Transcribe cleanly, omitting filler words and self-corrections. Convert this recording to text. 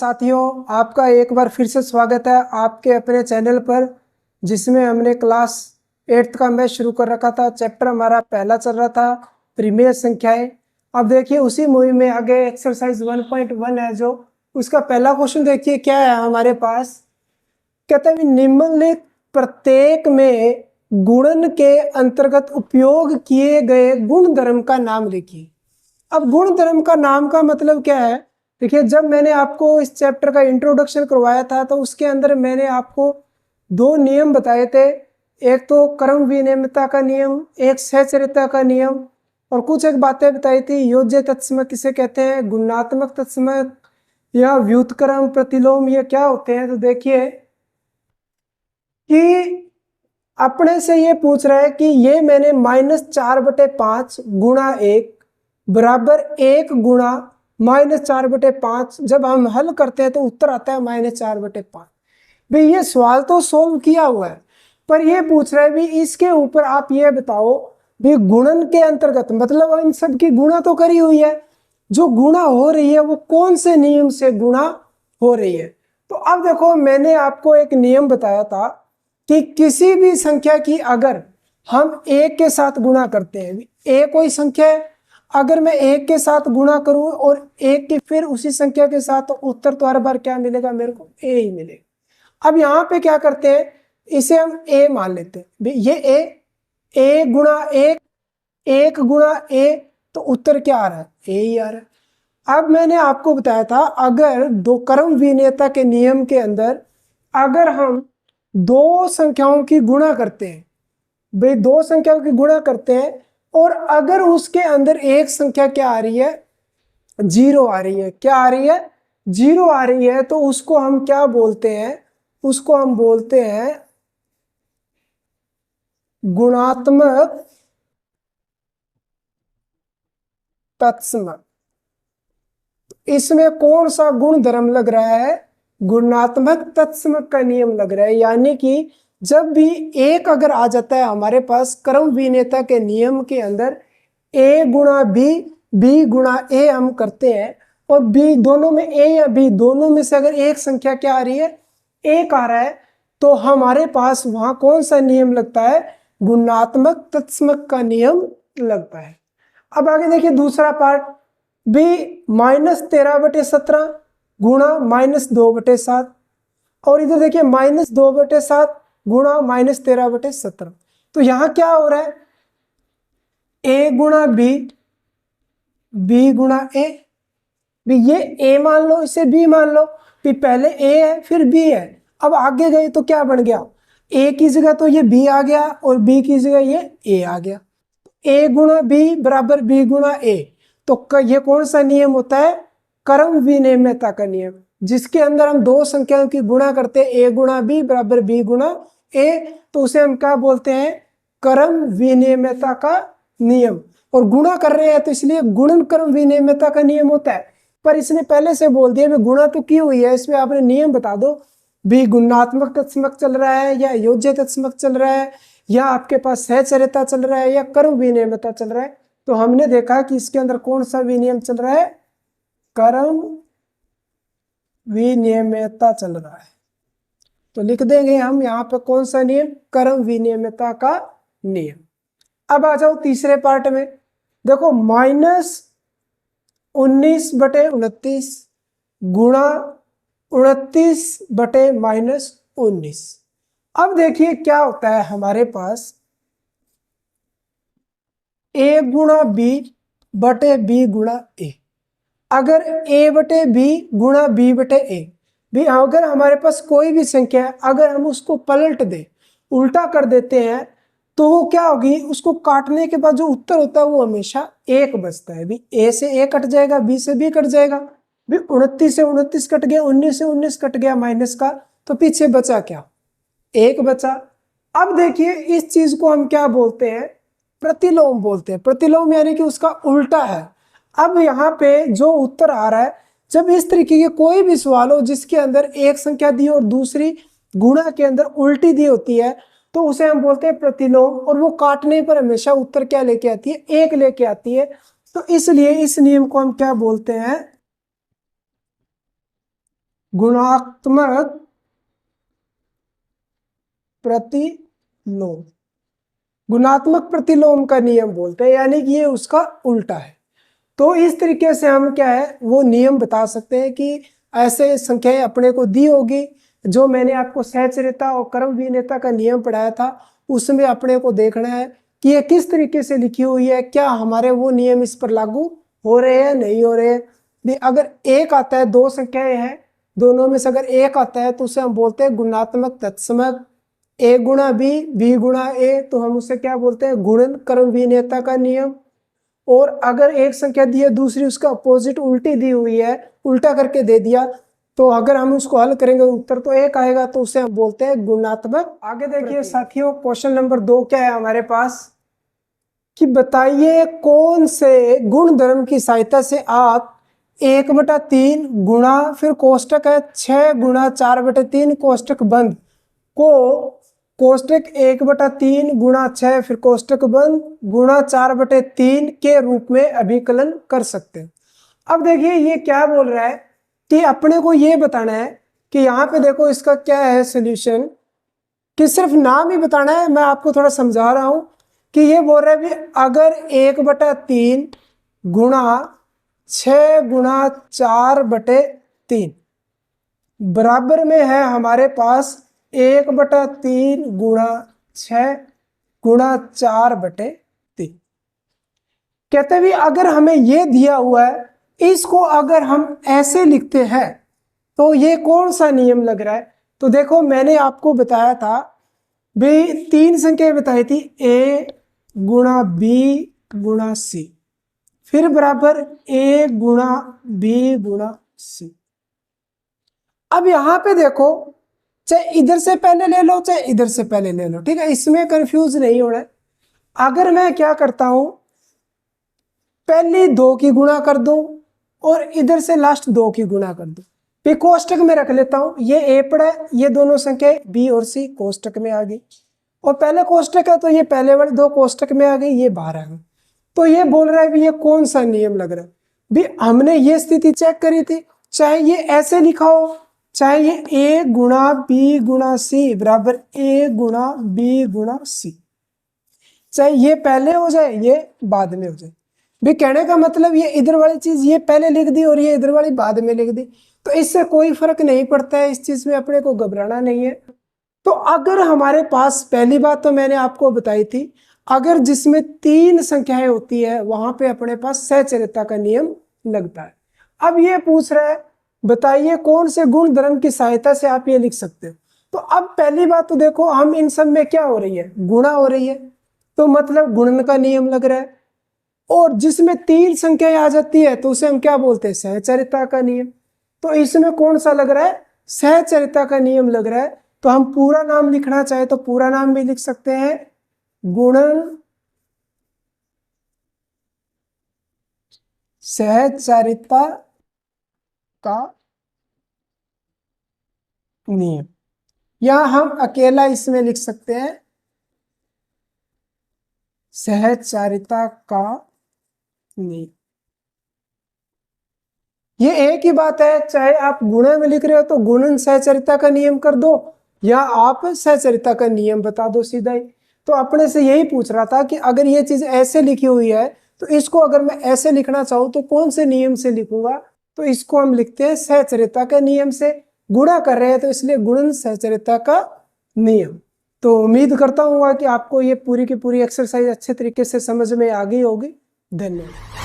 साथियों, आपका एक बार फिर से स्वागत है आपके अपने चैनल पर, जिसमें हमने क्लास 8th का मैथ शुरू कर रखा था। चैप्टर हमारा पहला चल रहा था परिमेय संख्याएं। अब देखिए उसी मूवी में आगे एक्सरसाइज 1.1 है, जो उसका पहला क्वेश्चन देखिए क्या है हमारे पास। कहते हैं निम्नलिखित प्रत्येक में गुणन के अंतर्गत उपयोग किए गए गुण धर्म का नाम लिखिए। अब गुण धर्म का नाम का मतलब क्या है? देखिए, जब मैंने आपको इस चैप्टर का इंट्रोडक्शन करवाया था तो उसके अंदर मैंने आपको दो नियम बताए थे। एक तो क्रम विनियमितता का नियम, एक सहचर्यता का नियम, और कुछ एक बातें बताई थी। योज्य तत्समक किसे कहते हैं, गुणात्मक तत्समक या व्युत्क्रम, प्रतिलोम, ये क्या होते हैं। तो देखिए कि अपने से ये पूछ रहा है कि ये मैंने -4/5 गुणा 1 बराबर 1 गुणा -4/5, जब हम हल करते हैं तो उत्तर आता है -4/5। भाई ये सवाल तो सोल्व किया हुआ है, पर ये पूछ रहा है भी इसके ऊपर आप ये बताओ भी गुणन के अंतर्गत, मतलब इन सब की गुणा तो करी हुई है, जो गुणा हो रही है वो कौन से नियम से गुणा हो रही है। तो अब देखो, मैंने आपको एक नियम बताया था कि किसी भी संख्या की अगर हम एक के साथ गुणा करते हैं, ए कोई संख्या है, अगर मैं एक के साथ गुणा करूं और एक की फिर उसी संख्या के साथ, तो उत्तर तो हर बार क्या मिलेगा, मेरे को ए ही मिलेगा। अब यहाँ पे क्या करते हैं, इसे हम ए मान लेते हैं। ये ए गुणा एक, एक गुणा ए, तो उत्तर क्या आ रहा है, ए ही आ रहा है। अब मैंने आपको बताया था, अगर दो क्रम विनियमता के नियम के अंदर अगर हम दो संख्याओं की गुणा करते हैं, भाई दो संख्याओं की गुणा करते हैं, और अगर उसके अंदर एक संख्या क्या आ रही है, जीरो आ रही है, क्या आ रही है, जीरो आ रही है, तो उसको हम क्या बोलते हैं, उसको हम बोलते हैं गुणात्मक तत्समक। इसमें कौन सा गुण धर्म लग रहा है, गुणात्मक तत्समक का नियम लग रहा है। यानी कि जब भी एक अगर आ जाता है हमारे पास क्रम विनियमता के नियम के अंदर, ए गुणा बी गुणा ए हम करते हैं, और बी दोनों में, ए या बी दोनों में से अगर एक संख्या क्या आ रही है, एक आ रहा है, तो हमारे पास वहां कौन सा नियम लगता है, गुणात्मक तत्समक का नियम लगता है। अब आगे देखिए दूसरा पार्ट, बी -13/17 गुणा -2/7, और इधर देखिए -2/7 गुणा -13/17। तो यहां क्या हो रहा है, ए गुणा बी गुणा ए। भी ये ए मान लो, इसे बी मान लो, भी पहले ए है फिर बी है। अब आगे गए तो क्या बन गया, ए की जगह तो ये बी आ गया और बी की जगह ये ए आ गया। ए गुणा बी बराबर बी गुणा ए। तो ये कौन सा नियम होता है, क्रम विनियमितता का नियम, जिसके अंदर हम दो संख्याओं की गुणा करते हैं, ए गुणा बी बराबर बी गुणा ए, तो उसे हम क्या बोलते हैं, क्रम विनियमितता का नियम। और गुणा कर रहे हैं तो इसलिए गुणन क्रम विनियमितता का नियम होता है। पर इसने पहले से बोल दिया गुणा तो की हुई है, इसमें आपने नियम बता दो, भी गुणात्मक तत्समक चल रहा है या योज्य तत्समक चल रहा है, या आपके पास सहचर्यता चल रहा है, या क्रम विनियमितता चल रहा है। तो हमने देखा कि इसके अंदर कौन सा विनियम चल रहा है, क्रम विनियमितता चल रहा है। तो लिख देंगे हम यहाँ पे कौन सा नियम, क्रम विनियमितता का नियम। अब आ जाओ तीसरे पार्ट में, देखो -19/29 गुणा 29/-19। अब देखिए क्या होता है हमारे पास, ए गुणा बी बटे बी गुणा ए। अगर ए बटे बी गुणा बी बटे ए, भी अगर हमारे पास कोई भी संख्या है, अगर हम उसको पलट दे, उल्टा कर देते हैं, तो वो क्या होगी, उसको काटने के बाद जो उत्तर होता है वो हमेशा एक बचता है। भी ए से ए कट जाएगा, बी से बी कट जाएगा, भी 29 से 29 कट गया, 19 से 19 कट गया माइनस का, तो पीछे बचा क्या, एक बचा। अब देखिए इस चीज को हम क्या बोलते हैं, प्रतिलोम बोलते हैं। प्रतिलोम यानी कि उसका उल्टा है। अब यहाँ पे जो उत्तर आ रहा है, जब इस तरीके के कोई भी सवाल हो जिसके अंदर एक संख्या दी और दूसरी गुणा के अंदर उल्टी दी होती है, तो उसे हम बोलते हैं प्रतिलोम, और वो काटने पर हमेशा उत्तर क्या लेके आती है, एक लेके आती है। तो इसलिए इस नियम को हम क्या बोलते हैं, गुणात्मक प्रतिलोम, गुणात्मक प्रतिलोम का नियम बोलते हैं, यानी कि ये उसका उल्टा है। तो इस तरीके से हम क्या है वो नियम बता सकते हैं कि ऐसे संख्याएं अपने को दी होगी। जो मैंने आपको सहचर्यता और क्रम विनेयता का नियम पढ़ाया था उसमें अपने को देखना है कि ये किस तरीके से लिखी हुई है, क्या हमारे वो नियम इस पर लागू हो रहे हैं नहीं हो रहे हैं। अगर एक आता है, दो संख्याएं हैं, दोनों में से अगर एक आता है तो उसे हम बोलते हैं गुणात्मक तत्समक। ए गुणा बी गुणा ए, तो हम उसे क्या बोलते हैं गुणन क्रम विनेयता का नियम। और अगर एक संख्या दी है दूसरी उसका अपोजिट उल्टी दी हुई है, उल्टा करके दे दिया, तो अगर हम उसको हल करेंगे उत्तर तो एक आएगा, तो उसे हम बोलते हैं गुणात्मक। आगे देखिए साथियों, क्वेश्चन नंबर 2 क्या है हमारे पास कि बताइए कौन से गुण धर्म की सहायता से आप 1/3 गुणा, फिर कोष्टक है 6 गुणा 4/3 कोष्टक बंद को कोष्टक 1/3 गुणा 6 फिर कोष्टक बंद गुणा 4/3 के रूप में अभिकलन कर सकते हैं। अब देखिए ये क्या बोल रहा है कि अपने को ये बताना है कि यहाँ पे देखो इसका क्या है सॉल्यूशन, कि सिर्फ नाम ही बताना है। मैं आपको थोड़ा समझा रहा हूँ कि ये बोल रहा है भी अगर 1/3 गुणा 6 गुणा 4/3 बराबर में है हमारे पास 1/3 गुणा 6 गुणा 4/3, कहते भी अगर हमें ये दिया हुआ है इसको अगर हम ऐसे लिखते हैं तो ये कौन सा नियम लग रहा है। तो देखो मैंने आपको बताया था भाई 3 संख्याएं बताई थी, ए गुणा बी गुणा सी, फिर बराबर ए गुणा बी गुणा सी। अब यहां पे देखो चाहे इधर से पहले ले लो चाहे इधर से पहले ले लो, ठीक है, इसमें कंफ्यूज नहीं होना है। अगर मैं क्या करता हूं पहले 2 की गुणा कर दूं और इधर से लास्ट 2 की गुणा कर दूं, फिर कोष्टक में रख लेता हूं, ये ए पड़ा है, ये दोनों संख्याएं बी और सी कोष्टक में आ गई, और पहले कोष्टक है तो ये पहले वाले 2 कोष्टक में आ गई, ये बाहर आ गई। तो ये बोल रहा है भी ये कौन सा नियम लग रहा है। भी हमने ये स्थिति चेक करी थी, चाहे ये ऐसे लिखा हो चाहे ये ए गुणा बी गुणा सी बराबर ए गुणा बी गुणा सी, चाहे ये पहले हो जाए ये बाद में हो जाए। भी कहने का मतलब ये इधर वाली चीज ये पहले लिख दी और ये इधर वाली बाद में लिख दी, तो इससे कोई फर्क नहीं पड़ता है, इस चीज में अपने को घबराना नहीं है। तो अगर हमारे पास पहली बात तो मैंने आपको बताई थी, अगर जिसमें 3 संख्याएं होती है वहां पे अपने पास सहचर्यता का नियम लगता है। अब ये पूछ रहा है बताइए कौन से गुण धर्म की सहायता से आप ये लिख सकते हो। तो अब पहली बात तो देखो हम इन सब में क्या हो रही है गुणा हो रही है, तो मतलब गुणन का नियम लग रहा है। और जिसमें 3 संख्याएं आ जाती है तो उसे हम क्या बोलते हैं सहचर्यता का नियम। तो इसमें कौन सा लग रहा है सहचर्यता का नियम लग रहा है। तो हम पूरा नाम लिखना चाहे तो पूरा नाम भी लिख सकते हैं, गुणन सहचर्यता का नियम, या हम अकेला इसमें लिख सकते हैं सहचर्यता का नियम। ये एक ही बात है, चाहे आप गुणा में लिख रहे हो तो गुणन सहचर्यता का नियम कर दो या आप सहचर्यता का नियम बता दो सीधा ही। तो अपने से यही पूछ रहा था कि अगर ये चीज ऐसे लिखी हुई है तो इसको अगर मैं ऐसे लिखना चाहूँ तो कौन से नियम से लिखूंगा। तो इसको हम लिखते हैं सहचर्यता के नियम से, गुणा कर रहे हैं तो इसलिए गुणन सहचर्यता का नियम। तो उम्मीद करता हूँ कि आपको ये पूरी की पूरी एक्सरसाइज अच्छे तरीके से समझ में आ गई होगी। धन्यवाद।